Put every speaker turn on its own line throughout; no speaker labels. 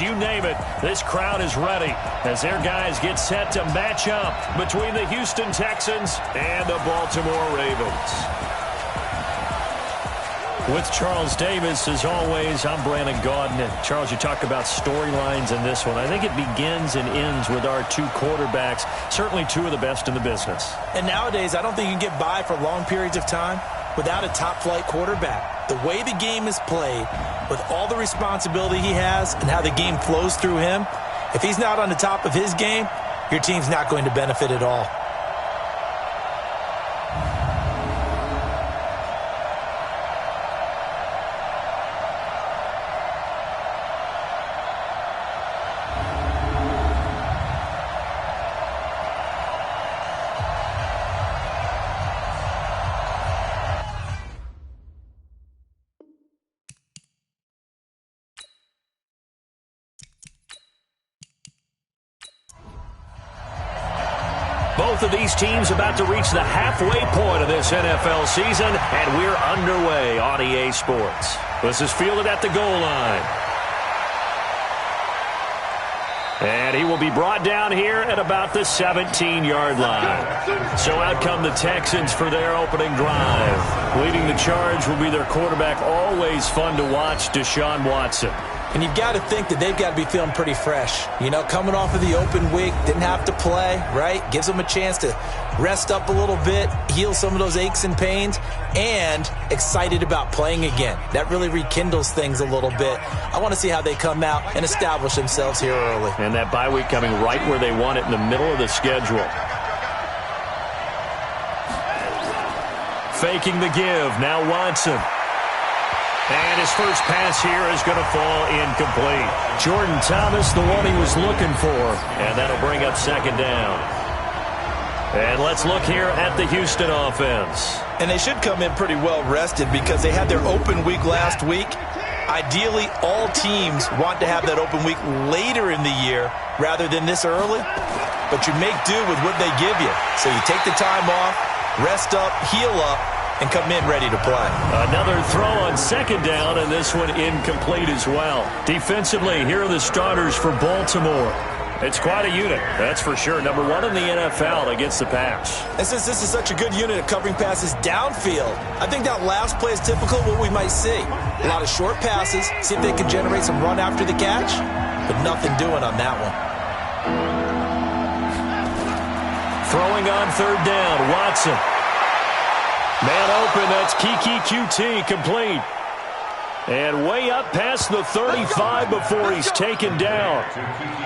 You name it, this crowd is ready as their guys get set to match up between the Houston Texans and the Baltimore Ravens. With Charles Davis, as always, I'm Brandon Gaudin. And Charles, you talk about storylines in this one. I think it begins and ends with our two quarterbacks, certainly two of the best in the business.
And nowadays, I don't think you can get by for long periods of time without a top-flight quarterback. The way the game is played, with all the responsibility he has and how the game flows through him, if he's not on the top of his game, your team's not going to benefit at all.
Both of these teams about to reach the halfway point of this NFL season, and we're underway on EA Sports. This is fielded at the goal line. And he will be brought down here at about the 17-yard line. So out come the Texans for their opening drive. Leading the charge will be their quarterback, always fun to watch, Deshaun Watson.
And you've got to think that they've got to be feeling pretty fresh. You know, coming off of the open week, didn't have to play, right? Gives them a chance to rest up a little bit, heal some of those aches and pains, and excited about playing again. That really rekindles things a little bit. I want to see how they come out and establish themselves here early.
And that bye week coming right where they want it, in the middle of the schedule. Faking the give, now Watson. And his first pass here is going to fall incomplete. Jordan Thomas, the one he was looking for. And that'll bring up second down. And let's look here at the Houston offense.
And they should come in pretty well rested because they had their open week last week. Ideally, all teams want to have that open week later in the year rather than this early. But you make do with what they give you. So you take the time off, rest up, heal up, and come in ready to play.
Another throw on second down, and this one incomplete as well. Defensively, here are the starters for Baltimore. It's quite a unit, that's for sure. Number one in the NFL against the pass.
And since this is such a good unit of covering passes downfield, I think that last play is typical of what we might see. A lot of short passes, see if they can generate some run after the catch, but nothing doing on that one.
Throwing on third down, Watson. Man open, that's Kiki QT, complete. And way up past the 35 before he's taken down.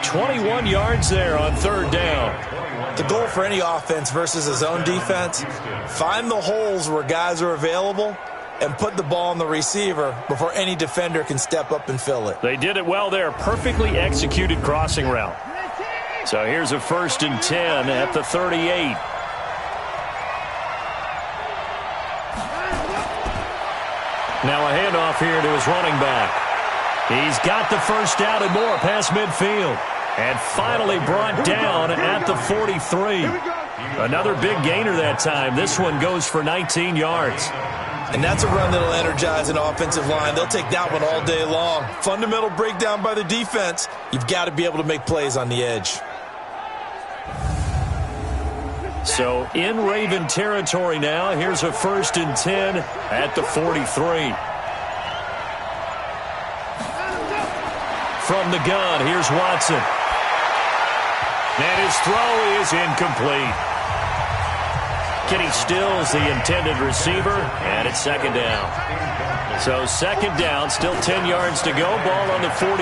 21 yards there on third down.
The goal for any offense versus a zone defense, find the holes where guys are available and put the ball on the receiver before any defender can step up and fill it.
They did it well there, perfectly executed crossing route. So here's a 1st and 10 at the 38. Now a handoff here to his running back. He's got the first down and more past midfield. And finally brought down at the 43. Another big gainer that time. This one goes for 19 yards.
And that's a run that'll energize an offensive line. They'll take that one all day long. Fundamental breakdown by the defense. You've got to be able to make plays on the edge.
So in Raven territory now, here's a 1st and 10 at the 43. From the gun, here's Watson. And his throw is incomplete. Kenny Stills, the intended receiver, and it's second down. So second down, still 10 yards to go, ball on the 43.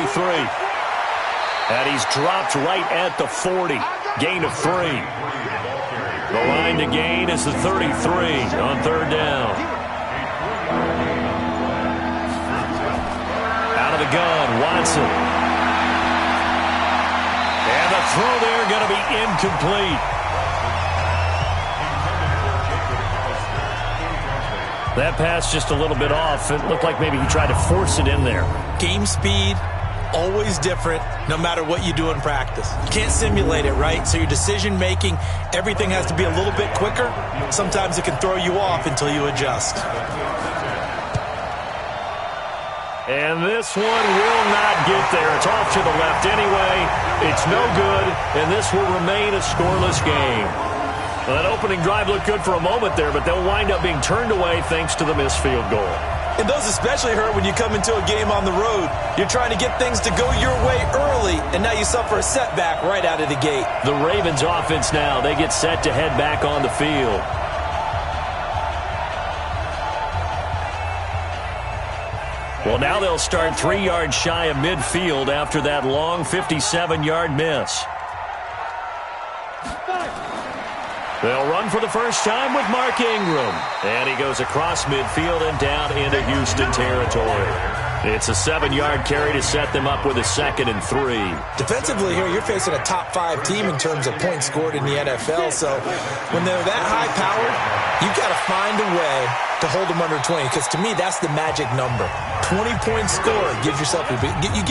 And he's dropped right at the 40, gain of 3. The line to gain is the 33 on third down. Out of the gun, Watson. And the throw there going to be incomplete. That pass just a little bit off. It looked like maybe he tried to force it in there.
Game speed, always different, no matter what you do in practice. You can't simulate it, right? So your decision-making, everything has to be a little bit quicker. Sometimes it can throw you off until you adjust.
And this one will not get there. It's off to the left anyway. It's no good, and this will remain a scoreless game. Well, that opening drive looked good for a moment there, but they'll wind up being turned away thanks to the missed field goal.
And those especially hurt when you come into a game on the road. You're trying to get things to go your way early, and now you suffer a setback right out of the gate.
The Ravens offense now, they get set to head back on the field. Well, now they'll start 3 yards shy of midfield after that long 57-yard miss. They'll run for the first time with Mark Ingram. And he goes across midfield and down into Houston territory. It's a 7-yard carry to set them up with a 2nd and 3.
Defensively here, you're facing a top 5 team in terms of points scored in the NFL. So when they're that high-powered, you've got to find a way to hold them under 20. Because to me, that's the magic number. 20-point score. You give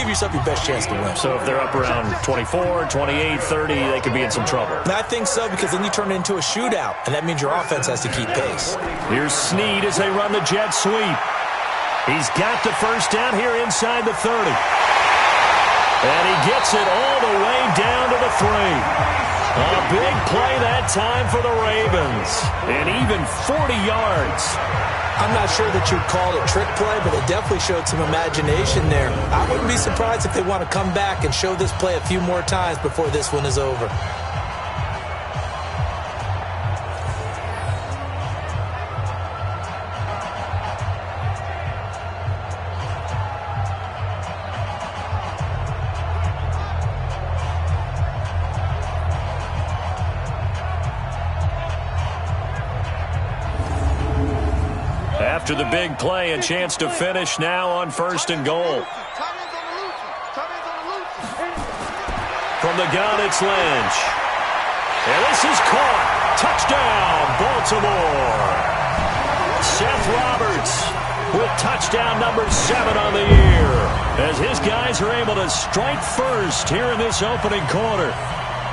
yourself your best chance to win.
So if they're up around 24, 28, 30, they could be in some trouble.
And I think so, because then you turn it into a shootout, and that means your offense has to keep pace.
Here's Snead as they run the jet sweep. He's got the first down here inside the 30. And he gets it all the way down to the 3. A big play that time for the Ravens. And even 40 yards.
I'm not sure that you'd call it a trick play, but it definitely showed some imagination there. I wouldn't be surprised if they want to come back and show this play a few more times before this one is over.
After the big play, a chance to finish now on 1st and goal. From the gun, it's Lynch. And this is caught. Touchdown, Baltimore. Seth Roberts with touchdown number 7 on the year, as his guys are able to strike first here in this opening quarter.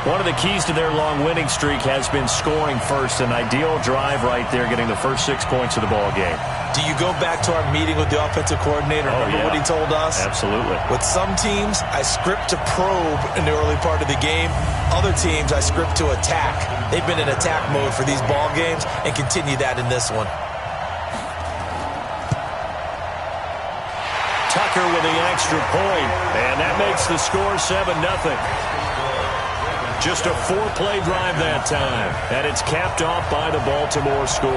One of the keys to their long winning streak has been scoring first. An ideal drive right there, getting the first 6 points of the ball game.
Do you go back to our meeting with the offensive coordinator? Remember what he told us?
Absolutely.
With some teams, I script to probe in the early part of the game. Other teams, I script to attack. They've been in attack mode for these ball games and continue that in this one.
Tucker with the extra point, and that makes the score 7-0. Just a 4-play drive that time, and it's capped off by the Baltimore score.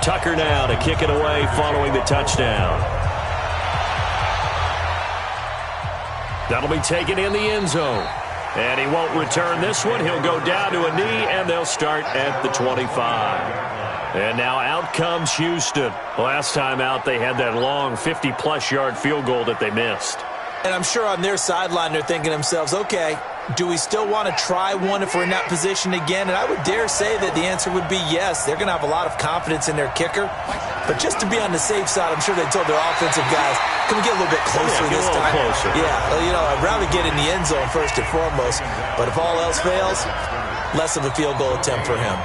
Tucker now to kick it away following the touchdown. That'll be taken in the end zone. And he won't return this one. He'll go down to a knee, and they'll start at the 25. And now out comes Houston. Last time out, they had that long 50-plus yard field goal that they missed.
And I'm sure on their sideline, they're thinking to themselves, okay, do we still want to try one if we're in that position again? And I would dare say that the answer would be yes. They're going to have a lot of confidence in their kicker. But just to be on the safe side, I'm sure they told their offensive guys, can we get a little bit closer this time?
Closer.
Yeah, well, I'd rather get in the end zone first and foremost. But if all else fails, less of a field goal attempt for him.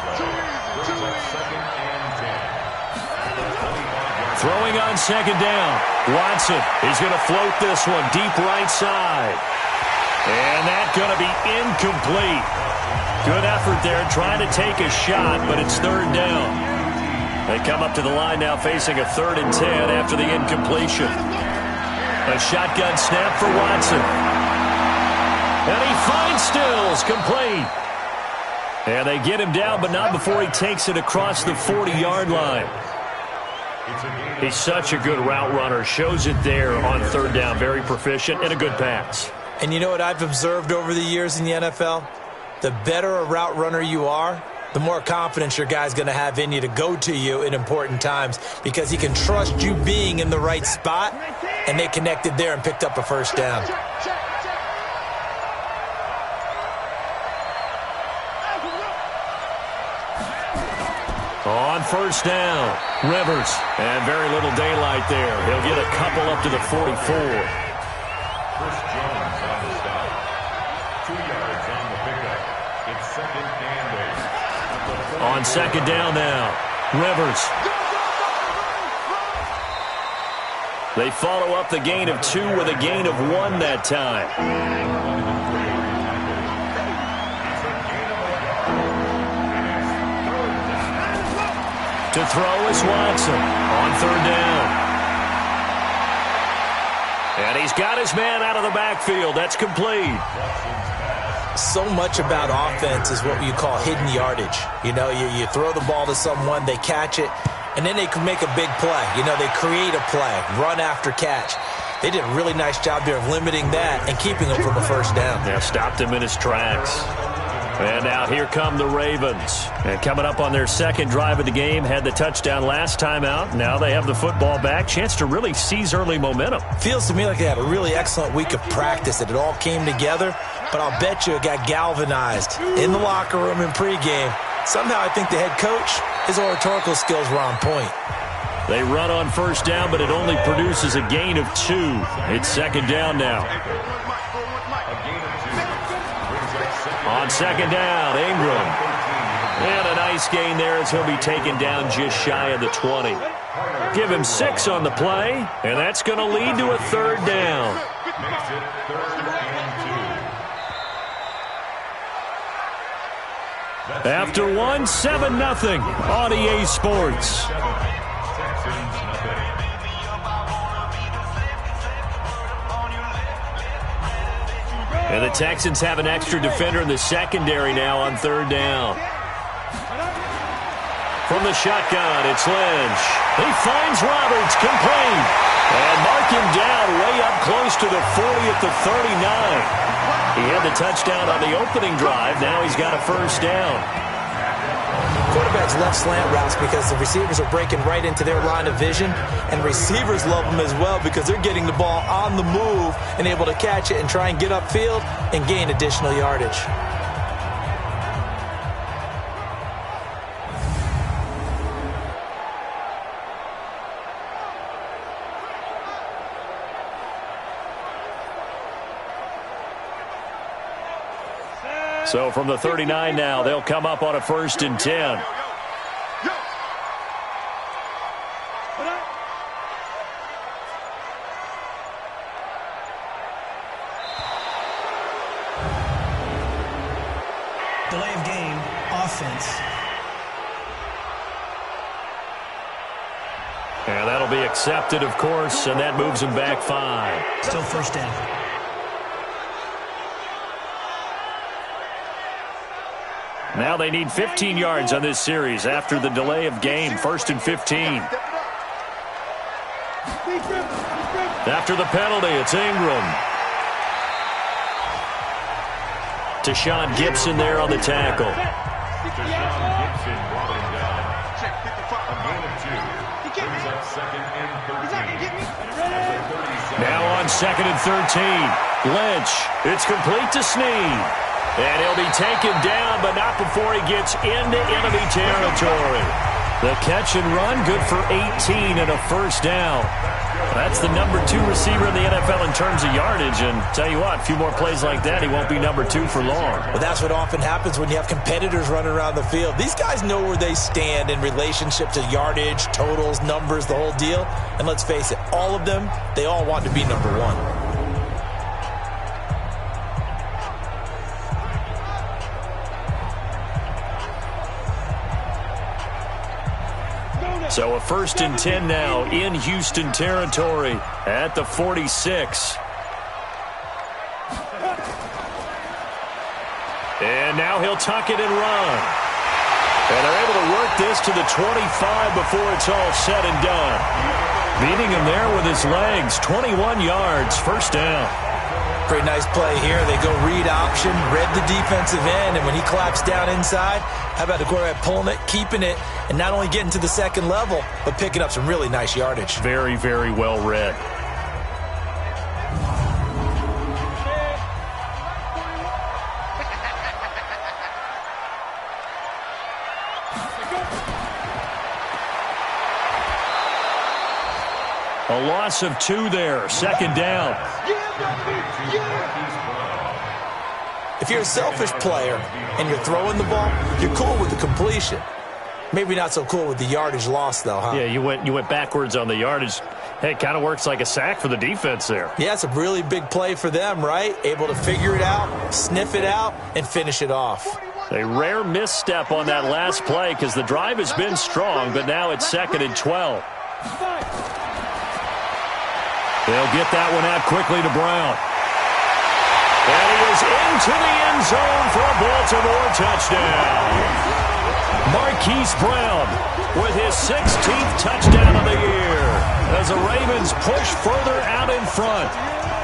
Throwing on 2nd down. Watson, he's going to float this one deep right side. And that's going to be incomplete. Good effort there trying to take a shot, but it's 3rd down. They come up to the line now facing a 3rd and 10 after the incompletion. A shotgun snap for Watson. And he finds Stills, complete. And they get him down, but not before he takes it across the 40-yard line. He's such a good route runner. Shows it there on 3rd down. Very proficient and a good pass.
And you know what I've observed over the years in the NFL? The better a route runner you are, the more confidence your guy's going to have in you to go to you in important times, because he can trust you being in the right spot, and they connected there and picked up a 1st down.
On 1st down, Rivers. And very little daylight there. He'll get a couple up to the 44. On second down now, Rivers. They follow up the gain of 2 with a gain of 1 that time. To throw is Watson on third down. And he's got his man out of the backfield. That's complete.
So much about offense is what you call hidden yardage. You know, you throw the ball to someone, they catch it, and then they can make a big play. You know, they create a play, run after catch. They did a really nice job there of limiting that and keeping him from a first down.
Yeah, stopped him in his tracks. And now here come the Ravens. And coming up on their second drive of the game, had the touchdown last time out. Now they have the football back. Chance to really seize early momentum.
Feels to me like they had a really excellent week of practice, that it all came together. But I'll bet you it got galvanized in the locker room in pregame. Somehow I think the head coach, his oratorical skills were on point.
They run on first down, but it only produces a gain of 2. It's second down now. On second down, Ingram. And a nice gain there as he'll be taken down just shy of the 20. Give him 6 on the play, and that's going to lead to a third down. After 1, 7-0 on EA Sports. And the Texans have an extra defender in the secondary now on third down. From the shotgun, it's Lynch. He finds Roberts, complete. And mark him down way up close to the 40 at the 39. He had the touchdown on the opening drive. Now he's got a first down.
Quarterbacks love slant routes because the receivers are breaking right into their line of vision, and receivers love them as well because they're getting the ball on the move and able to catch it and try and get upfield and gain additional yardage.
So from the 39 now, they'll come up on a 1st and 10.
Delay of game, offense.
And that'll be accepted, of course, and that moves them back 5.
Still first down.
Now they need 15 yards on this series after the delay of game. 1st and 15. After the penalty, it's Ingram. To Sean Gibson there on the tackle. Now on 2nd and 13. Lynch. It's complete to Snead. And he'll be taken down, but not before he gets into enemy territory. The catch and run, good for 18 and a first down. That's the number 2 receiver in the NFL in terms of yardage. And tell you what, a few more plays like that, he won't be number 2 for long.
But that's what often happens when you have competitors running around the field. These guys know where they stand in relationship to yardage, totals, numbers, the whole deal. And let's face it, all of them, they all want to be number 1.
So a 1st and 10 now in Houston territory at the 46. And now he'll tuck it and run. And they're able to work this to the 25 before it's all said and done. Beating him there with his legs, 21 yards, first down.
Pretty nice play here. They go read option, read the defensive end, and when he claps down inside, how about the quarterback pulling it, keeping it, and not only getting to the second level, but picking up some really nice yardage.
Very, very well read. A loss of 2 there, second down.
If If you're a selfish player and you're throwing the ball, you're cool with the completion. Maybe not so cool with the yardage loss, though, huh?
Yeah, you went backwards on the yardage. Hey, it kind of works like a sack for the defense there.
Yeah, it's a really big play for them, right? Able to figure it out, sniff it out, and finish it off.
A rare misstep on that last play because the drive has been strong, but now it's 2nd and 12. They'll get that one out quickly to Brown. And he is into the end zone for a Baltimore touchdown. Marquise Brown with his 16th touchdown of the year as the Ravens push further out in front.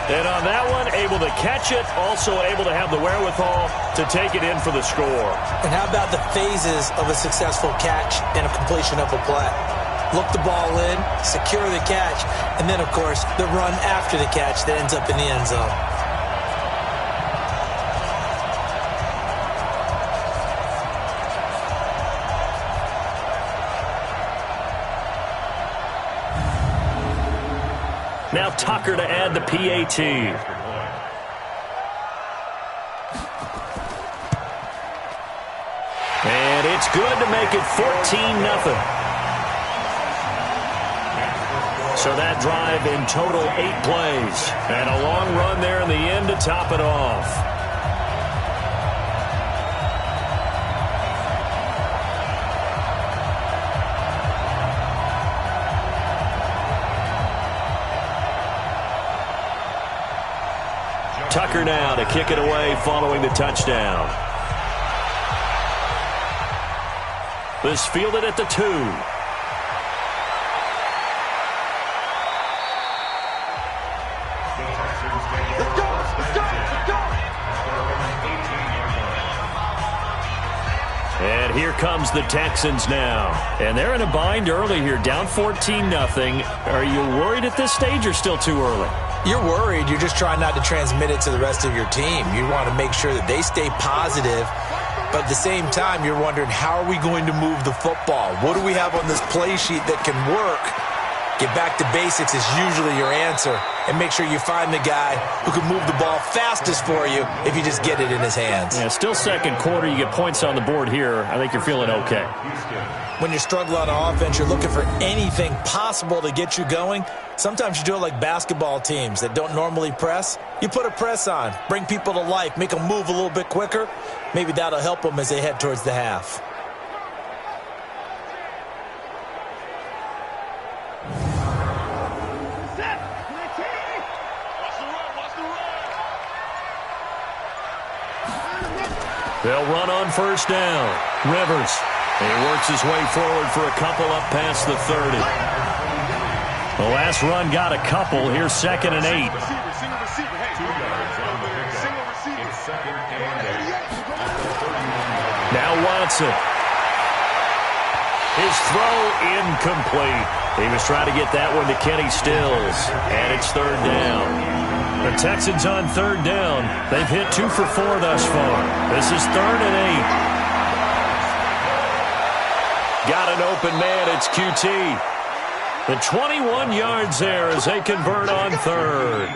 And on that one, able to catch it, also able to have the wherewithal to take it in for the score.
And how about the phases of a successful catch and a completion of a play? Look the ball in, secure the catch, and then, of course, the run after the catch that ends up in the end zone.
Now Tucker to add the PAT. And it's good to make it 14-0. So that drive in total 8 plays. And a long run there in the end to top it off. Tucker now to kick it away following the touchdown. This fielded at the 2. And here comes the Texans now. And they're in a bind early here, down 14-0. Are you worried at this stage or still too early?
You're worried. You're just trying not to transmit it to the rest of your team. You want to make sure that they stay positive, but at the same time, you're wondering, how are we going to move the football? What do we have on this play sheet that can work? Get back to basics is usually your answer, and make sure you find the guy who can move the ball fastest for you if you just get it in his hands.
Yeah, still second quarter. You get points on the board here. I think you're feeling okay.
When you struggle on offense, you're looking for anything possible to get you going. Sometimes you do it like basketball teams that don't normally press. You put a press on, bring people to life, make them move a little bit quicker. Maybe that'll help them as they head towards the half.
They'll run on first down. Rivers. He works his way forward for a couple up past the 30. The last run got a couple. Here's 2nd and 8. Now Watson. His throw incomplete. He was trying to get that one to Kenny Stills. And it's 3rd down. The Texans on 3rd down. They've hit 2 for 4 thus far. This is 3rd and 8. Got an open man. It's QT. The 21 yards there as they convert on 3rd.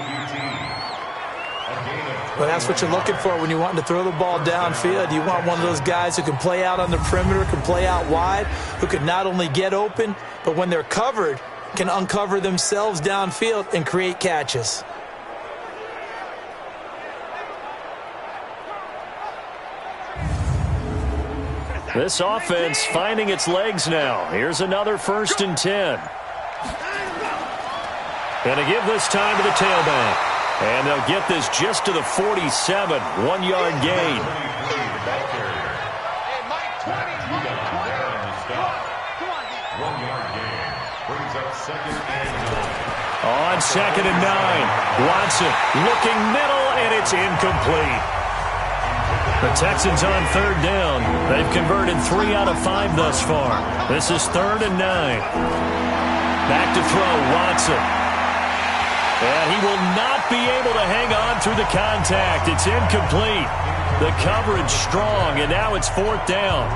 Well, that's what you're looking for when you want to throw the ball downfield. You want one of those guys who can play out on the perimeter, can play out wide, who can not only get open, but when they're covered, can uncover themselves downfield and create catches.
This offense finding its legs now. Here's another 1st and 10. Going to give this time to the tailback. And they'll get this just to the 47. 1-yard gain. On 2nd and 9. Watson looking middle, and it's incomplete. The Texans on 3rd down. They've converted 3 out of 5 thus far. This is 3rd and 9. Back to throw, Watson. And he will not be able to hang on through the contact. It's incomplete. The coverage strong, and now it's 4th down.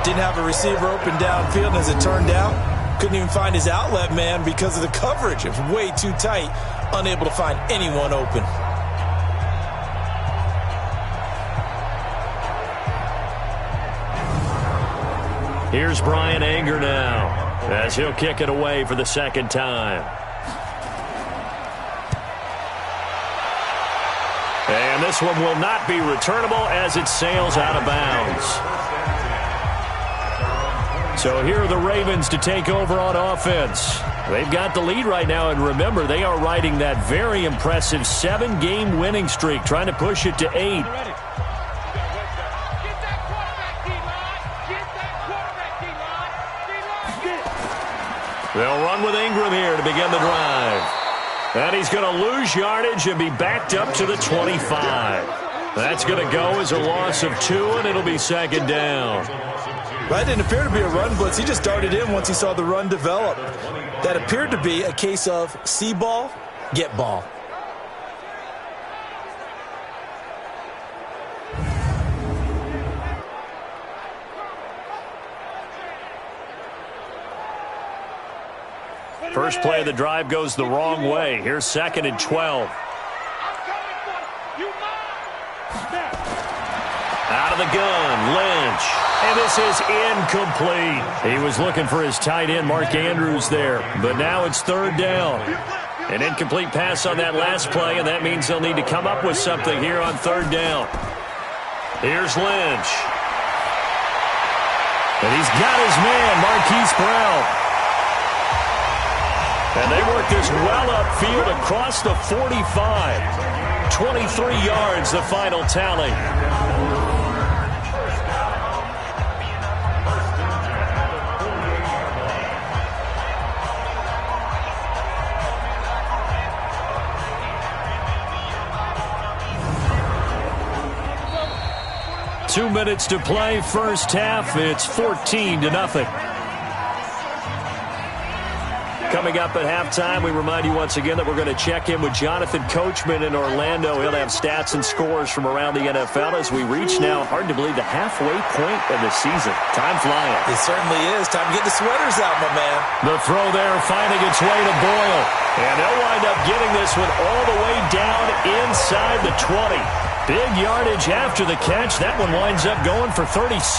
Didn't have a receiver open downfield, and as it turned out, couldn't even find his outlet man because of the coverage. It was way too tight, unable to find anyone open.
Here's Brian Anger now as he'll kick it away for the second time. And this one will not be returnable as it sails out of bounds. So here are the Ravens to take over on offense. They've got the lead right now, and remember, they are riding that very impressive 7-game winning streak, trying to push it to 8. They'll run with Ingram here to begin the drive. And he's going to lose yardage and be backed up to the 25. That's going to go as a loss of 2, and it'll be second down.
That didn't appear to be a run blitz. He just darted in once he saw the run develop. That appeared to be a case of see ball, get ball.
First play of the drive goes the wrong way. Here's 2nd and 12. Out of the gun, Lynch. And this is incomplete. He was looking for his tight end, Mark Andrews, there. But now it's 3rd down. An incomplete pass on that last play, and that means they'll need to come up with something here on 3rd down. Here's Lynch. And he's got his man, Marquise Brown. And they work this well upfield across the 45. 23 yards, the final tally. Two minutes to play, first half. It's 14-0. Coming up at halftime, we remind you once again that we're going to check in with Jonathan Coachman in Orlando. He'll have stats and scores from around the NFL as we reach now, hard to believe, the halfway point of the season. Time flying.
It certainly is. Time to get the sweaters out, my man.
The throw there finding its way to Boyle. And they'll wind up getting this one all the way down inside the 20. Big yardage after the catch. That one winds up going for 36.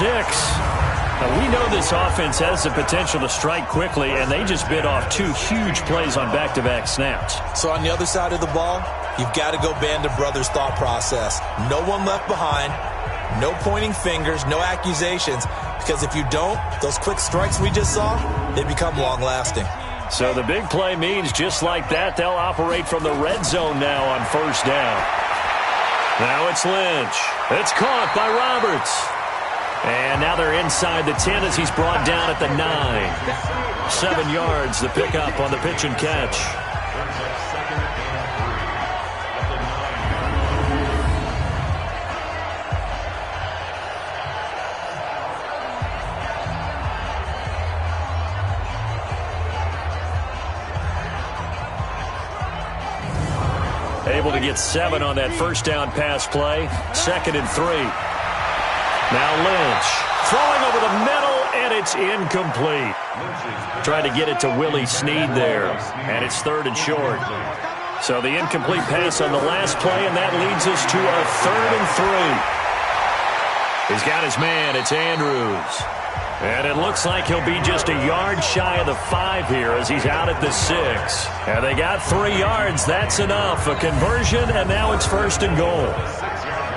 Now, we know this offense has the potential to strike quickly, and they just bit off 2 huge plays on back-to-back snaps.
So on the other side of the ball, you've got to go Band of Brothers thought process. No one left behind, no pointing fingers, no accusations, because if you don't, those quick strikes we just saw, they become long-lasting.
So the big play means just like that, they'll operate from the red zone now on first down. Now it's Lynch. It's caught by Roberts. And now they're inside the 10 as he's brought down at the 9. 7 yards, the pickup on the pitch and catch. Able to get 7 on that first down pass play. 2nd and 3. Now Lynch throwing over the middle, and it's incomplete. Tried to get it to Willie Snead there, and it's 3rd and short. So the incomplete pass on the last play, and that leads us to a 3rd and 3. He's got his man. It's Andrews. And it looks like he'll be just a yard shy of the 5 here as he's out at the 6. And they got 3 yards. That's enough. A conversion, and now it's 1st and goal.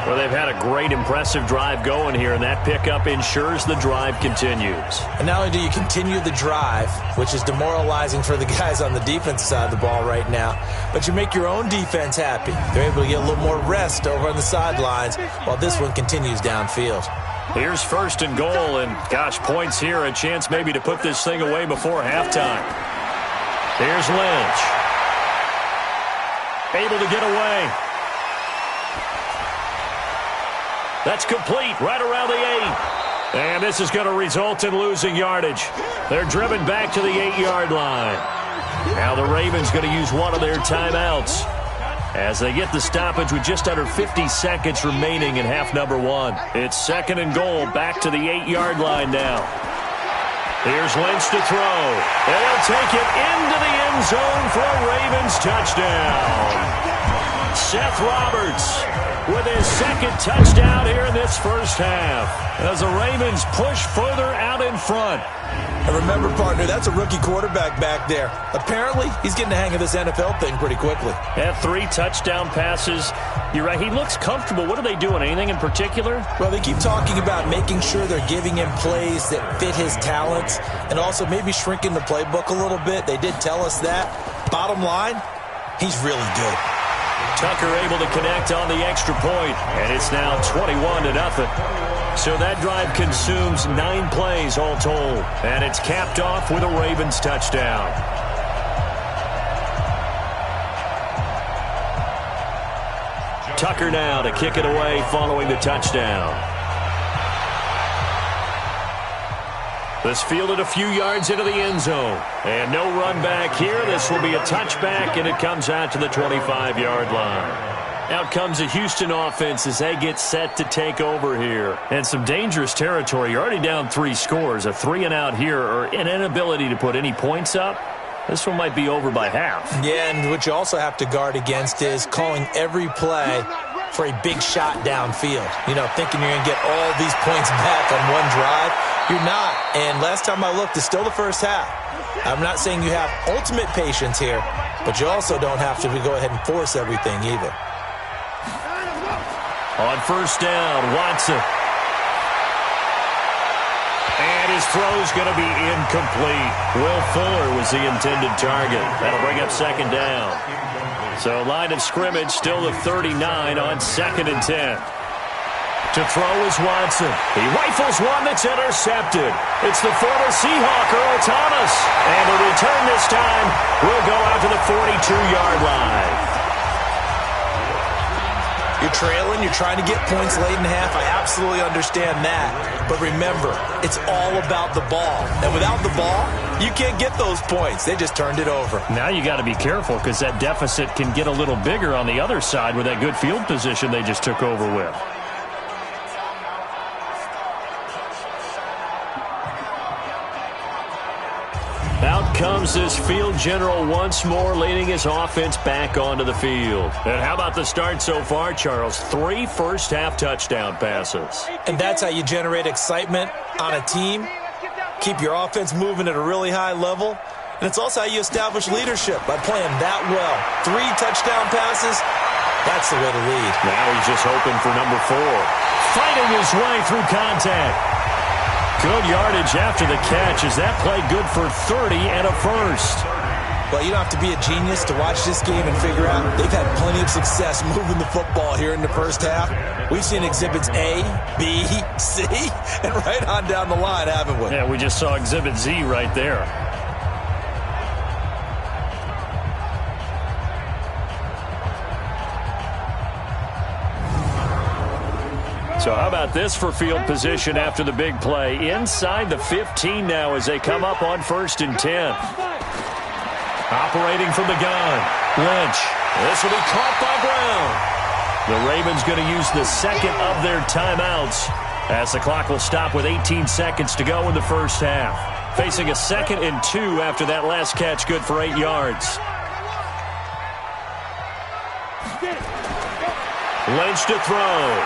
Well, they've had a great, impressive drive going here, and that pickup ensures the drive continues.
And not only do you continue the drive, which is demoralizing for the guys on the defense side of the ball right now, but you make your own defense happy. They're able to get a little more rest over on the sidelines while this one continues downfield.
Here's 1st and goal, and gosh, points here, a chance maybe to put this thing away before halftime. Here's Lynch. Able to get away. That's complete right around the 8. And this is going to result in losing yardage. They're driven back to the 8-yard line. Now the Ravens going to use one of their timeouts as they get the stoppage with just under 50 seconds remaining in half number 1. It's 2nd and goal, back to the 8-yard line now. Here's Lynch to throw. And he'll take it into the end zone for a Ravens touchdown. Seth Roberts with his 2nd touchdown here in this this first half as the Ravens push further out in front.
And remember, partner, that's a rookie quarterback back there. Apparently, he's getting the hang of this NFL thing pretty quickly.
Had 3 touchdown passes. You're right, he looks comfortable. What are they doing? Anything in particular?
Well, they keep talking about making sure they're giving him plays that fit his talents and also maybe shrinking the playbook a little bit. They did tell us that. Bottom line, he's really good.
Tucker able to connect on the extra point, and it's now 21-0. So that drive consumes 9 plays all told, and it's capped off with a Ravens touchdown. Tucker now to kick it away following the touchdown. This fielded a few yards into the end zone. And no run back here. This will be a touchback, and it comes out to the 25-yard line. Out comes the Houston offense as they get set to take over here. And some dangerous territory. You're already down 3 scores. A 3-and-out here, or an inability to put any points up. This one might be over by half.
Yeah, and what you also have to guard against is calling every play for a big shot downfield. You know, thinking you're going to get all these points back on one drive. You're not. And last time I looked, it's still the first half. I'm not saying you have ultimate patience here, but you also don't have to go ahead and force everything either.
On first down, Watson. And his throw's going to be incomplete. Will Fuller was the intended target. That'll bring up second down. So line of scrimmage still the 39 on 2nd and 10. To throw is Watson. He rifles one that's intercepted. It's the former Seahawk, Earl Thomas. And the return this time will go out to the 42-yard line.
You're trailing, you're trying to get points late in half. I absolutely understand that. But remember, it's all about the ball. And without the ball, you can't get those points. They just turned it over.
Now you got to be careful because that deficit can get a little bigger on the other side with that good field position they just took over with. Out comes this field general once more, leading his offense back onto the field. And how about the start so far, Charles? 3 first-half touchdown passes.
And that's how you generate excitement on a team, keep your offense moving at a really high level, and it's also how you establish leadership by playing that well. 3 touchdown passes, that's the way to lead.
Now he's just hoping for number 4. Fighting his way through contact. Good yardage after the catch. Is that play good for 30 and a first?
Well, you don't have to be a genius to watch this game and figure out they've had plenty of success moving the football here in the first half. We've seen exhibits A, B, C, and right on down the line, haven't we?
Yeah, we just saw exhibit Z right there. So how about this for field position after the big play? Inside the 15 now as they come up on 1st and 10. Operating from the gun, Lynch. This will be caught by Brown. The Ravens going to use the second of their timeouts as the clock will stop with 18 seconds to go in the first half. Facing a 2nd and 2 after that last catch, good for 8 yards. Lynch to throw.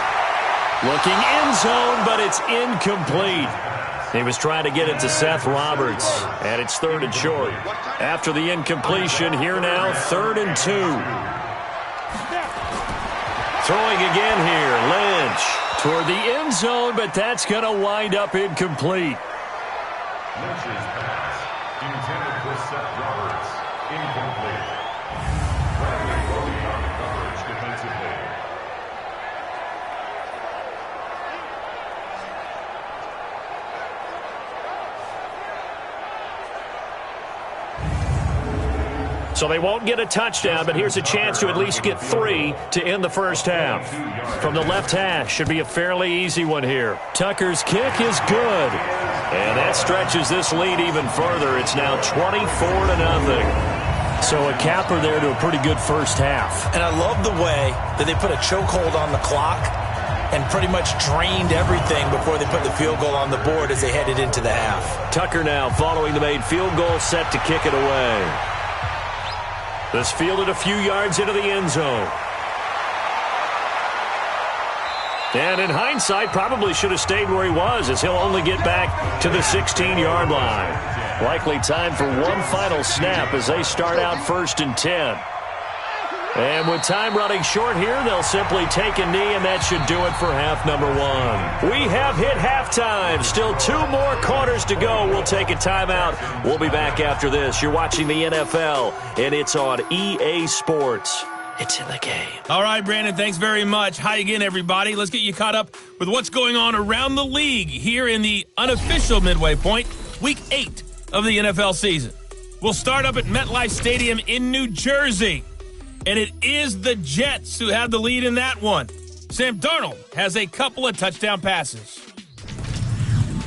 Looking end zone, but it's incomplete. He was trying to get it to Seth Roberts, and it's 3rd and short. After the incompletion, here now, 3rd and 2. Throwing again here, Lynch toward the end zone, but that's going to wind up incomplete.
Lynch's pass intended for Seth Roberts, incomplete. Bradley broke on coverage defensively.
So they won't get a touchdown, but here's a chance to at least get 3 to end the first half. From the left hash, should be a fairly easy one here. Tucker's kick is good. And that stretches this lead even further. It's now 24-0. So a capper there to a pretty good first half.
And I love the way that they put a chokehold on the clock and pretty much drained everything before they put the field goal on the board as they headed into the half.
Tucker now following the made field goal, set to kick it away. This fielded a few yards into the end zone. And in hindsight, probably should have stayed where he was, as he'll only get back to the 16-yard line. Likely time for one final snap as they start out 1st and 10. And with time running short here, they'll simply take a knee, and that should do it for half number 1. We have hit halftime. Still 2 more quarters to go. We'll take a timeout. We'll be back after this. You're watching the NFL, and it's on EA Sports. It's in the game.
All right, Brandon, thanks very much. Hi again, everybody. Let's get you caught up with what's going on around the league here in the unofficial midway point, Week 8 of the NFL season. We'll start up at MetLife Stadium in New Jersey, and it is the Jets who have the lead in that one. Sam Darnold has a couple of touchdown passes.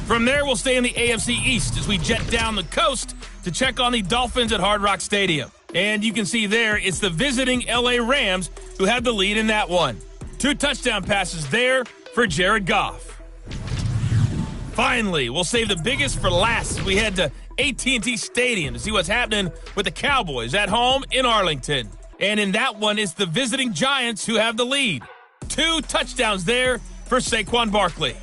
From there, we'll stay in the AFC East as we jet down the coast to check on the Dolphins at Hard Rock Stadium. And you can see there, it's the visiting LA Rams who have the lead in that one. 2 touchdown passes there for Jared Goff. Finally, we'll save the biggest for last as we head to AT&T Stadium to see what's happening with the Cowboys at home in Arlington. And in that one, it's the visiting Giants who have the lead. 2 touchdowns there for Saquon Barkley.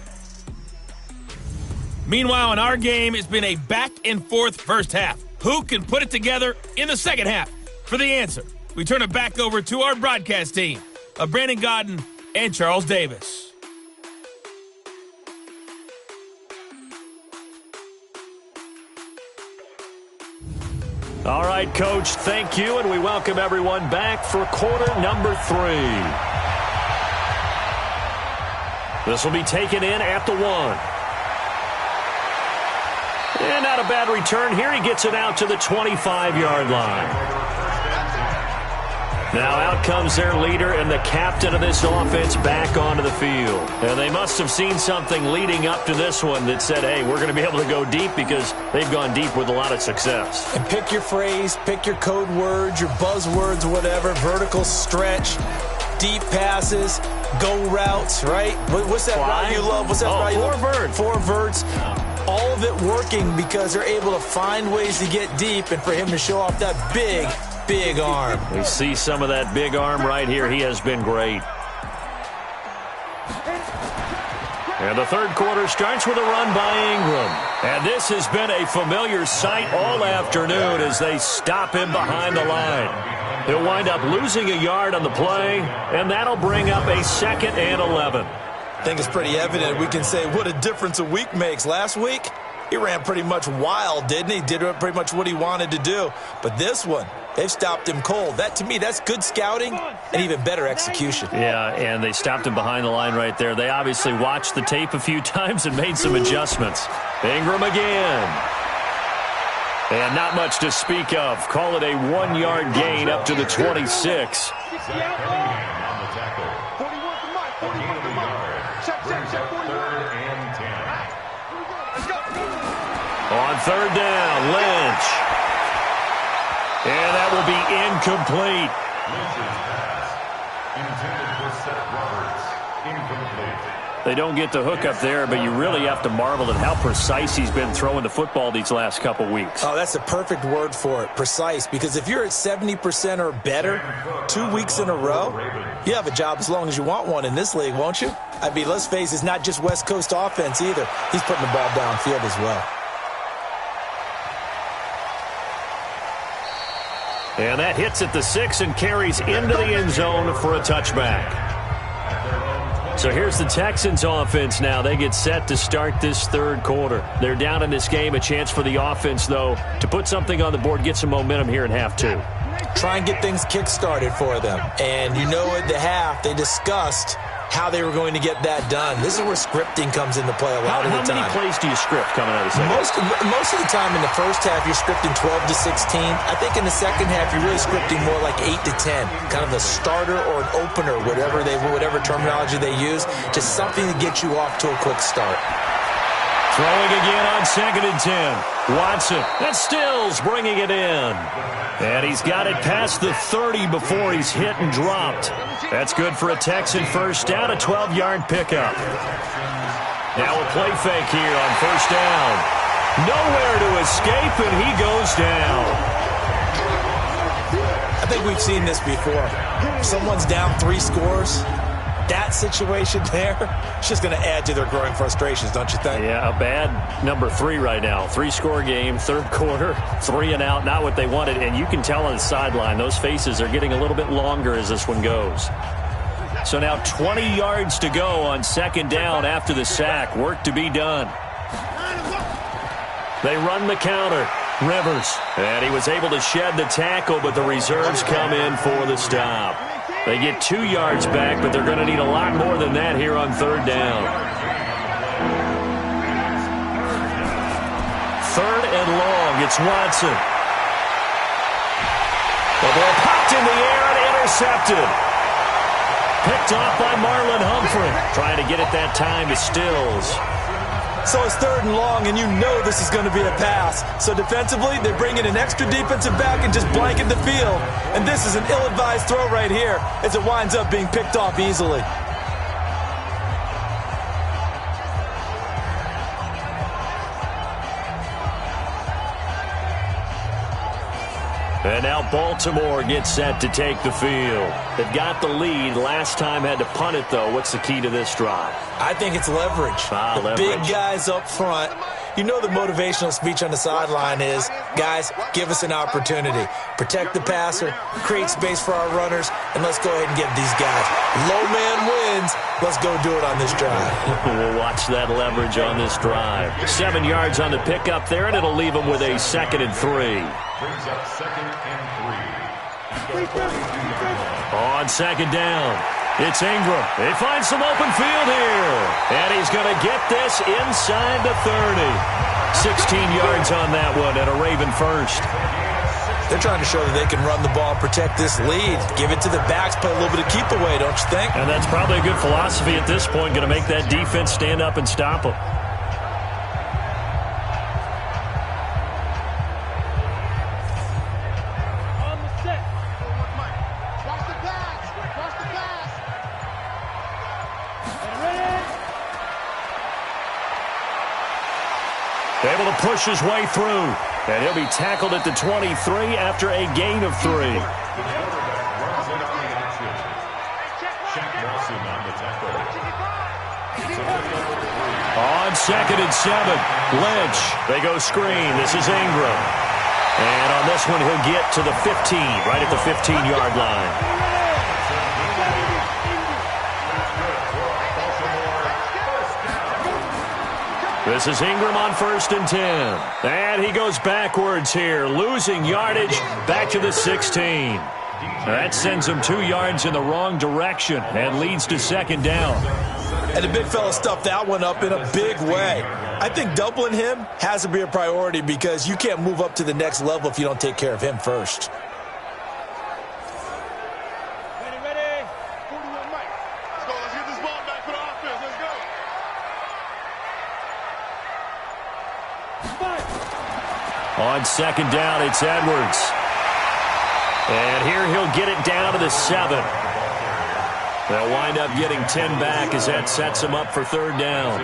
Meanwhile, in our game, it's been a back-and-forth first half. Who can put it together in the second half? For the answer, we turn it back over to our broadcast team of Brandon Godden and Charles Davis.
All right, Coach, thank you, and we welcome everyone back for quarter number 3. This will be taken in at the 1. And not a bad return here. He gets it out to the 25-yard line. Now out comes their leader and the captain of this offense back onto the field. And they must have seen something leading up to this one that said, hey, we're going to be able to go deep, because they've gone deep with a lot of success.
And pick your phrase, pick your code words, your buzzwords, whatever, vertical stretch, deep passes, go routes, right? What's that route you love? What's that route you love?
4 verts.
4 verts. All of it working because they're able to find ways to get deep, and for him to show off that big arm.
We see some of that big arm right here. He has been great. And the third quarter starts with a run by Ingram. And this has been a familiar sight all afternoon as they stop him behind the line. He'll wind up losing a yard on the play, and that'll bring up a 2nd and 11.
I think it's pretty evident. We can say what a difference a week makes. Last week, he ran pretty much wild, didn't he? Did pretty much what he wanted to do. But this one, they've stopped him cold. That, to me, that's good scouting and even better execution.
Yeah, and they stopped him behind the line right there. They obviously watched the tape a few times and made some adjustments. Ingram again. And not much to speak of. Call it a 1-yard gain up to the 26. On 3rd down, Lynch. And that will be incomplete.
Lynch's pass, intended for Seth Roberts, incomplete.
They don't get the hook up there, but you really have to marvel at how precise he's been throwing the football these last couple weeks.
Oh, that's the perfect word for it, precise. Because if you're at 70% or better 2 weeks in a row, you have a job as long as you want one in this league, won't you? I mean, let's face it, it's not just West Coast offense either. He's putting the ball downfield as well.
And that hits at the 6 and carries into the end zone for a touchback. So here's the Texans offense now. They get set to start this third quarter. They're down in this game. A chance for the offense, though, to put something on the board, get some momentum here in half 2.
Try and get things kick-started for them. And you know at the half, they discussed how they were going to get that done. This is where scripting comes into play a lot of the time.
How many plays do you script coming out of the second?
Most of the time in the first half, you're scripting 12 to 16. I think in the second half, you're really scripting more like 8 to 10. Kind of a starter or an opener, whatever terminology they use. Just something to get you off to a quick start.
Throwing again on 2nd and 10. Watson. That's Stills bringing it in. And he's got it past the 30 before he's hit and dropped. That's good for a Texan first down, a 12-yard pickup. Now a play fake here on 1st down. Nowhere to escape, and he goes down.
I think we've seen this before. If someone's down 3 scores, that situation there, it's just going to add to their growing frustrations, don't you think?
Yeah, a bad number 3 right now. 3-score game, third quarter, 3 and out, not what they wanted. And you can tell on the sideline, those faces are getting a little bit longer as this one goes. So now 20 yards to go on second down after the sack. Work to be done. They run the counter. Rivers. And he was able to shed the tackle, but the reserves come in for the stop. They get 2 yards back, but they're going to need a lot more than that here on third down. Third and long. It's Watson. The ball popped in the air and intercepted. Picked off by Marlon Humphrey. Trying to get it that time to Stills.
So it's third and long, and you know this is going to be a pass. So defensively, they're bringing an extra defensive back and just blanket the field. And this is an ill-advised throw right here as it winds up being picked off easily.
And now Baltimore gets set to take the field. They've got the lead. Last time had to punt it, though. What's the key to this drive?
I think it's leverage. The big guys up front. You know the motivational speech on the sideline is, guys, give us an opportunity. Protect the passer, create space for our runners, and let's go ahead and get these guys. Low man wins. Let's go do it on this drive.
We'll watch that leverage on this drive. 7 yards on the pickup there, and it'll leave them with a 2nd and 3.
Brings up 2nd and 3.
On second down, it's Ingram. He finds some open field here. And he's going to get this inside the 30. 16 yards on that one and a Raven first.
They're trying to show that they can run the ball and protect this lead. Give it to the backs, play a little bit of keep away, don't you think?
And that's probably a good philosophy at this point. Going to make that defense stand up and stop them. Able to push his way through. And he'll be tackled at the 23 after a gain of 3. On 2nd and 7, Lynch. They go screen. This is Ingram. And on this one, he'll get to the 15, right at the 15-yard line. This is Ingram on 1st and 10. And he goes backwards here, losing yardage back to the 16. That sends him 2 yards in the wrong direction and leads to 2nd down.
And the big fella stuffed that one up in a big way. I think doubling him has to be a priority because you can't move up to the next level if you don't take care of him first.
On 2nd down, it's Edwards. And here he'll get it down to the 7. They'll wind up getting 10 back as that sets him up for 3rd down.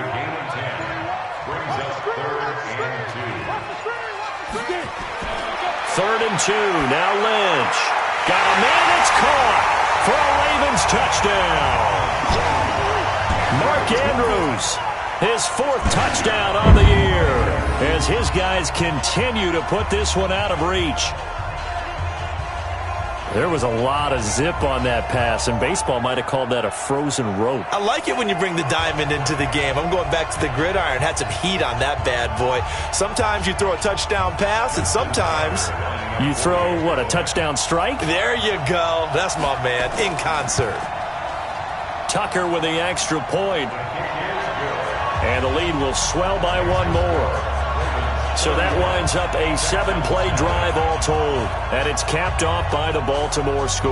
Third and 2. Now Lynch. Got a man that's caught for a Ravens touchdown. Mark Andrews. His 4th touchdown on the year as his guys continue to put this one out of reach. There was a lot of zip on that pass, and baseball might have called that a frozen rope.
I like it when you bring the diamond into the game. I'm going back to the gridiron. Had some heat on that bad boy. Sometimes you throw a touchdown pass, and sometimes
you throw, what, a touchdown strike?
There you go. That's my man, in concert.
Tucker with the extra point. And the lead will swell by 1 more. So that winds up a 7-play drive all told. And it's capped off by the Baltimore score.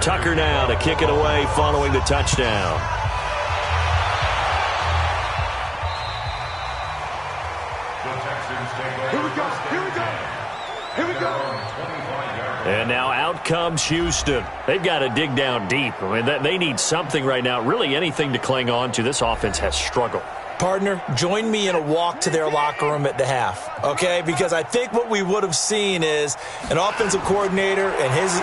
Tucker now to kick it away following the touchdown. And now out comes Houston. They've got to dig down deep. I mean, they need something right now, really anything to cling on to. This offense has struggled.
Partner, join me in a walk to their locker room at the half, okay? Because I think what we would have seen is an offensive coordinator and his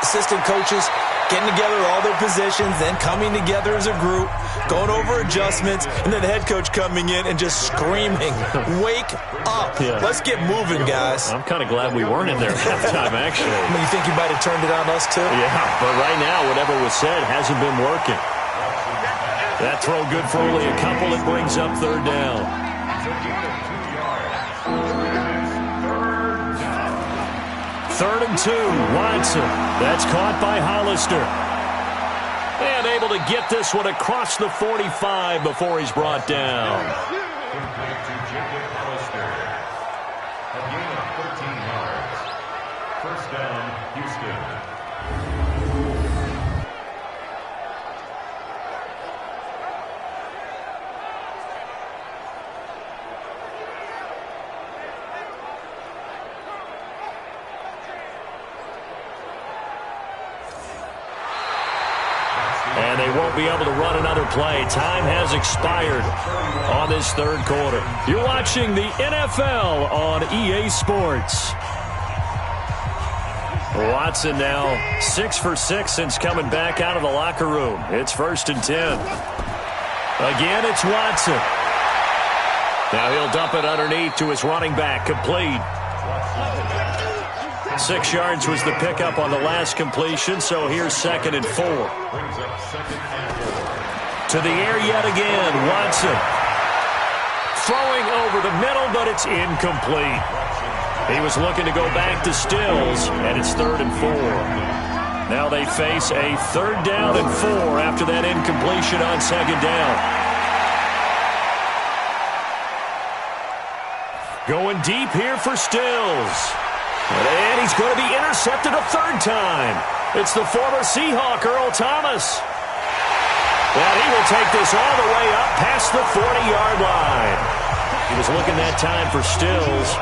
assistant coaches getting together all their positions, then coming together as a group, going over adjustments, and then the head coach coming in and just screaming, "Wake up.
Yeah.
Let's get moving, guys."
I'm kind of glad we weren't in there at halftime, actually.
I mean, you think you might have turned it on us, too?
Yeah, but right now, whatever was said hasn't been working. That throw good for only a couple. It brings up third down. Third and 2, Watson. That's caught by Hollister. And able to get this one across the 45 before he's brought down.
A gain of 13 yards. First down, Houston.
And they won't be able to run another play. Time has expired on this third quarter. You're watching the NFL on EA Sports. Watson now 6 for 6 since coming back out of the locker room. It's 1st and 10. Again, it's Watson. Now he'll dump it underneath to his running back. Complete. 6 yards was the pickup on the last completion, so here's 2nd and 4. To the air yet again, Watson. Throwing over the middle, but it's incomplete. He was looking to go back to Stills, and it's 3rd and 4. Now they face a 3rd down and 4 after that incompletion on 2nd down. Going deep here for Stills. And he's going to be intercepted a 3rd time. It's the former Seahawk, Earl Thomas. And he will take this all the way up past the 40-yard line. He was looking that time for Stills.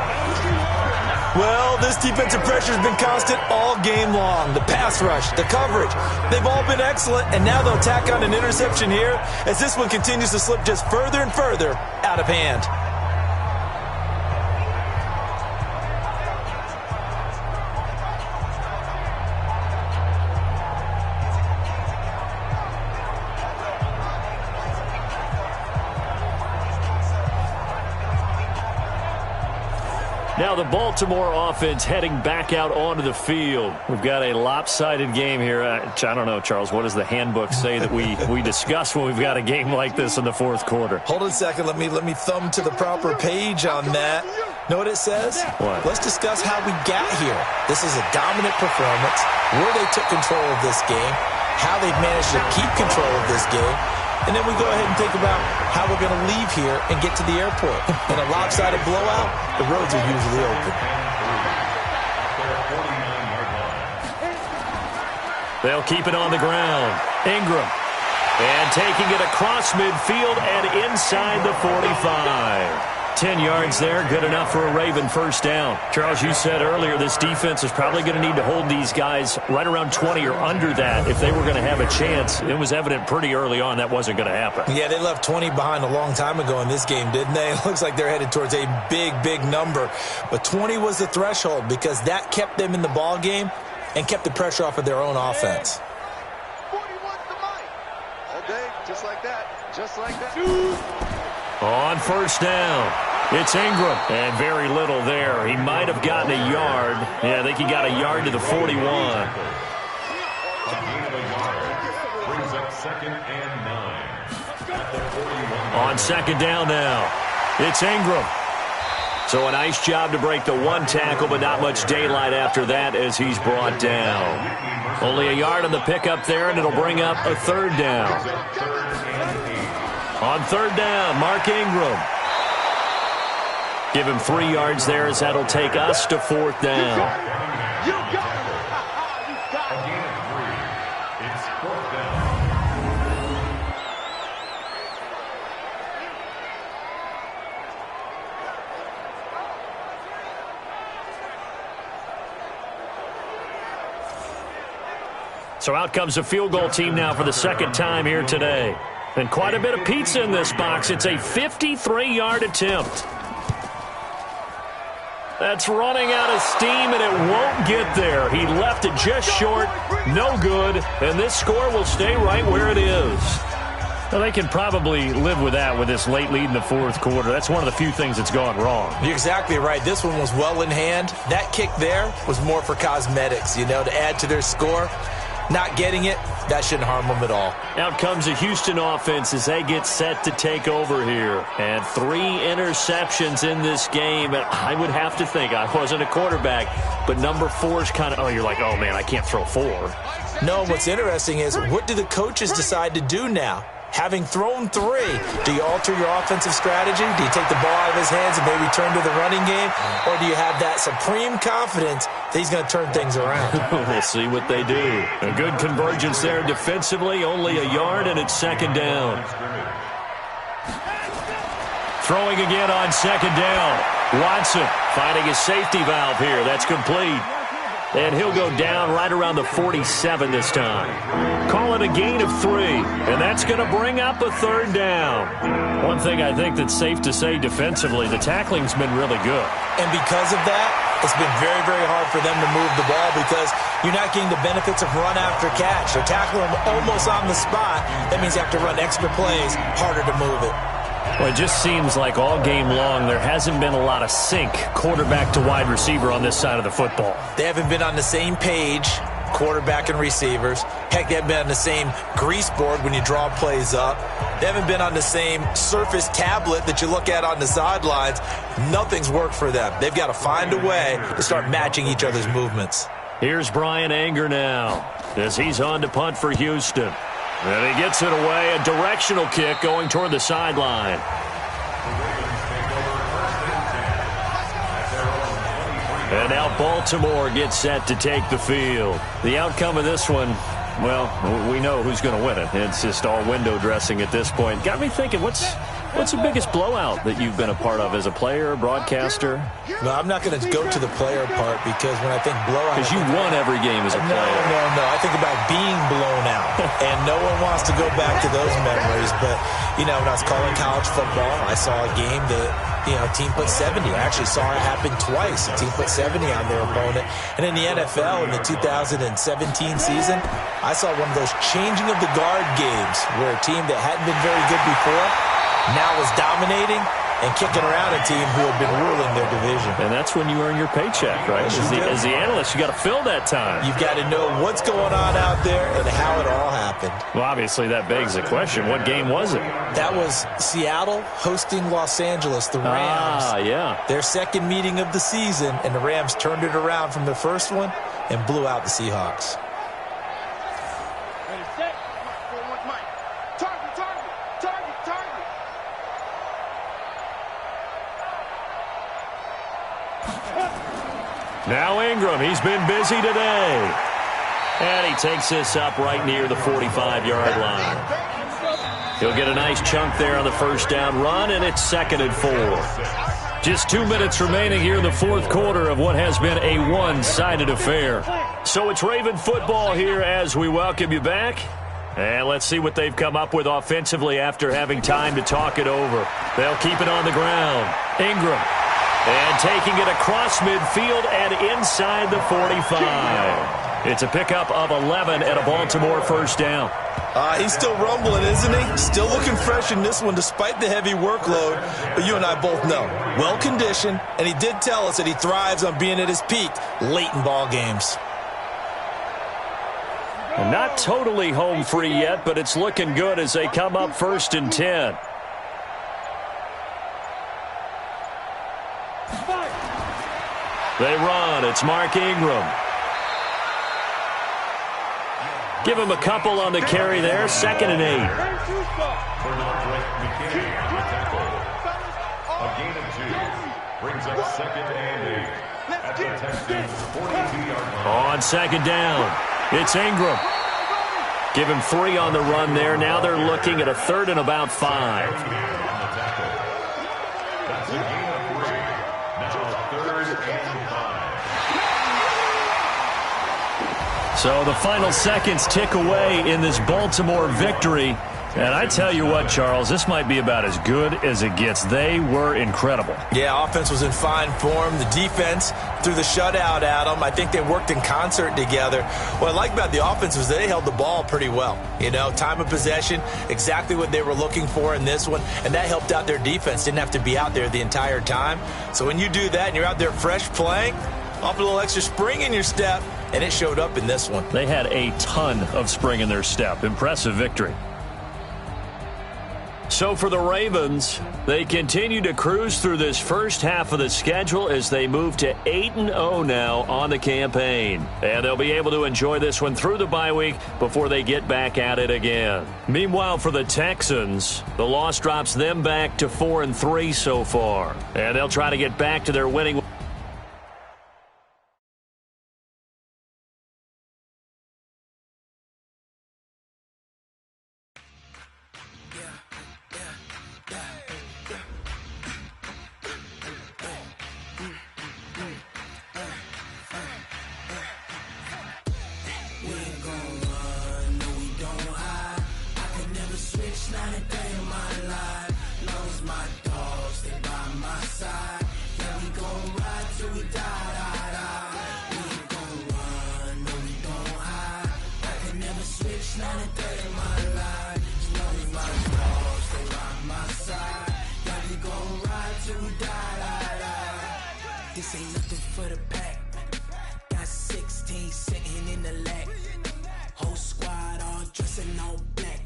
Well, this defensive pressure has been constant all game long. The pass rush, the coverage, they've all been excellent, and now they'll tack on an interception here as this one continues to slip just further and further out of hand.
Now the Baltimore offense heading back out onto the field. We've got a lopsided game here. I don't know, Charles, what does the handbook say that we discuss when we've got a game like this in the 4th quarter?
Hold on a second. Let me thumb to the proper page on that. Know what it says?
What?
Let's discuss how we got here. This is a dominant performance, where they took control of this game, how they've managed to keep control of this game, and then we go ahead and think about how we're going to leave here and get to the airport. In a lopsided blowout, the roads are usually open.
They'll keep it on the ground. Ingram. And taking it across midfield and inside the 45. 10 yards there, good enough for a Raven 1st down. Charles, you said earlier this defense is probably going to need to hold these guys right around 20 or under that if they were going to have a chance. It was evident pretty early on that wasn't going to happen.
Yeah, they left 20 behind a long time ago in this game, didn't they? It looks like they're headed towards a big, big number. But 20 was the threshold because that kept them in the ball game and kept the pressure off of their own offense.
41's the mic. All day, just like that. Just like that.
On 1st down, it's Ingram. And very little there. He might have gotten a yard. Yeah, I think he got a yard to the 41.
A gain of a yard. Brings up 2nd and 9. At the 41.
On 2nd down now, it's Ingram. So a nice job to break the 1 tackle, but not much daylight after that as he's brought down. Only a yard on the pickup there, and it'll bring up a 3rd down. On 3rd down, Mark Ingram. Give him 3 yards there as that'll take us to 4th down.
You got it.
A gain of 3. It's 4th down.
So out comes a field goal team now for the second time here today. And quite a bit of pizza in this box. It's a 53-yard attempt. That's running out of steam, and it won't get there. He left it just short, no good, and this score will stay right where it is. Well, they can probably live with that with this late lead in the fourth quarter. That's one of the few things that's gone wrong.
You're exactly right. This one was well in hand. That kick there was more for cosmetics, to add to their score. Not getting it, that shouldn't harm them at all.
Out comes the Houston offense as they get set to take over here. And 3 interceptions in this game. And I would have to think, I wasn't a quarterback, but number 4 is kind of, you're like, oh, man, I can't throw 4.
No, what's interesting is what do the coaches decide to do now? Having thrown 3, do you alter your offensive strategy? Do you take the ball out of his hands and maybe turn to the running game? Or do you have that supreme confidence that he's going to turn things around?
We'll see what they do. A good convergence there defensively, only a yard, and it's second down. Throwing again on second down. Watson finding his safety valve here. That's complete. And he'll go down right around the 47 this time. Call it a gain of 3, and that's going to bring up a third down. One thing I think that's safe to say defensively, the tackling's been really good.
And because of that, it's been very, very hard for them to move the ball because you're not getting the benefits of run after catch. They're tackling them almost on the spot. That means you have to run extra plays, harder to move it.
Well, it just seems like all game long there hasn't been a lot of sync quarterback to wide receiver on this side of the football.
They haven't been on the same page, quarterback and receivers. Heck, they haven't been on the same grease board when you draw plays up. They haven't been on the same Surface tablet that you look at on the sidelines. Nothing's worked for them. They've got to find a way to start matching each other's movements.
Here's Brian Anger now as he's on to punt for Houston. And he gets it away, a directional kick going toward the sideline. And now Baltimore gets set to take the field. The outcome of this one, well, we know who's going to win it. It's just all window dressing at this point. Got me thinking, what's the biggest blowout that you've been a part of as a player, broadcaster?
No, I'm not going to go to the player part because when I think blowout...
Because you won every game as a player.
No. I think about being blown out. And no one wants to go back to those memories. But, when I was calling college football, I saw a game that, a team put 70. I actually saw it happen twice. A team put 70 on their opponent. And in the NFL, in the 2017 season, I saw one of those changing of the guard games where a team that hadn't been very good before now is dominating and kicking around a team who had been ruling their division.
And that's when you earn your paycheck, right? As the analyst, you got to fill that time.
You've got to know what's going on out there and how it all happened.
Well, obviously, that begs the question, what game was it?
That was Seattle hosting Los Angeles, the Rams.
Yeah.
Their second meeting of the season, and the Rams turned it around from their first one and blew out the Seahawks.
Now Ingram, he's been busy today. And he takes this up right near the 45-yard line. He'll get a nice chunk there on the first down run, and it's 2nd and 4. Just 2 minutes remaining here in the fourth quarter of what has been a one-sided affair. So it's Raven football here as we welcome you back. And let's see what they've come up with offensively after having time to talk it over. They'll keep it on the ground. Ingram. And taking it across midfield and inside the 45. It's a pickup of 11 and a Baltimore first down.
He's still rumbling, isn't he? Still looking fresh in this one despite the heavy workload. But you and I both know, well-conditioned, and he did tell us that he thrives on being at his peak late in ball games.
And not totally home free yet, but it's looking good as they come up 1st and 10. They run. It's Mark Ingram. Give him a couple on the carry there. 2nd and 8.
A gain of 2 brings up 2nd and 8 at the Texans' 42-yard line.
On 2nd down, it's Ingram. Give him 3 on the run there. Now they're looking at a 3rd and about 5.
That's a gain of 3. Now 3rd and 5.
So the final seconds tick away in this Baltimore victory. And I tell you what, Charles, this might be about as good as it gets. They were incredible.
Yeah, offense was in fine form. The defense threw the shutout at them. I think they worked in concert together. What I like about the offense was they held the ball pretty well. You know, time of possession, exactly what they were looking for in this one. And that helped out their defense. Didn't have to be out there the entire time. So when you do that and you're out there fresh playing, off a little extra spring in your step, and it showed up in this one.
They had a ton of spring in their step. Impressive victory. So for the Ravens, they continue to cruise through this first half of the schedule as they move to 8-0 now on the campaign. And they'll be able to enjoy this one through the bye week before they get back at it again. Meanwhile, for the Texans, the loss drops them back to 4-3 so far. And they'll try to get back to their winning.
This ain't nothing for the pack. Got 16 sitting in the lag. Whole squad all dressing all black.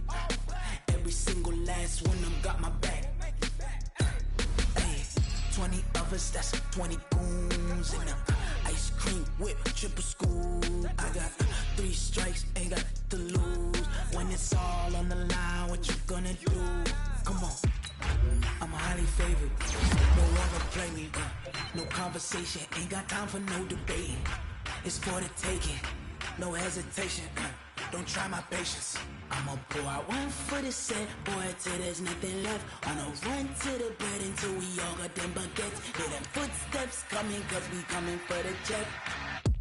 Every single last one of them got my back. Hey, 20 of us, that's 20 goons in the ice cream whip, triple scoop. I got 3 strikes, ain't got to lose. When it's all on the line, what you gonna do? Come on. I'm highly favored. No one gonna play me. No conversation. Ain't got time for no debating. It's for the taking. No hesitation. Don't try my patience. I'ma pour out one for the set, boy, till there's nothing left. On a run to the bread until we all got them baguettes. Hear them footsteps coming, cause we coming for the check.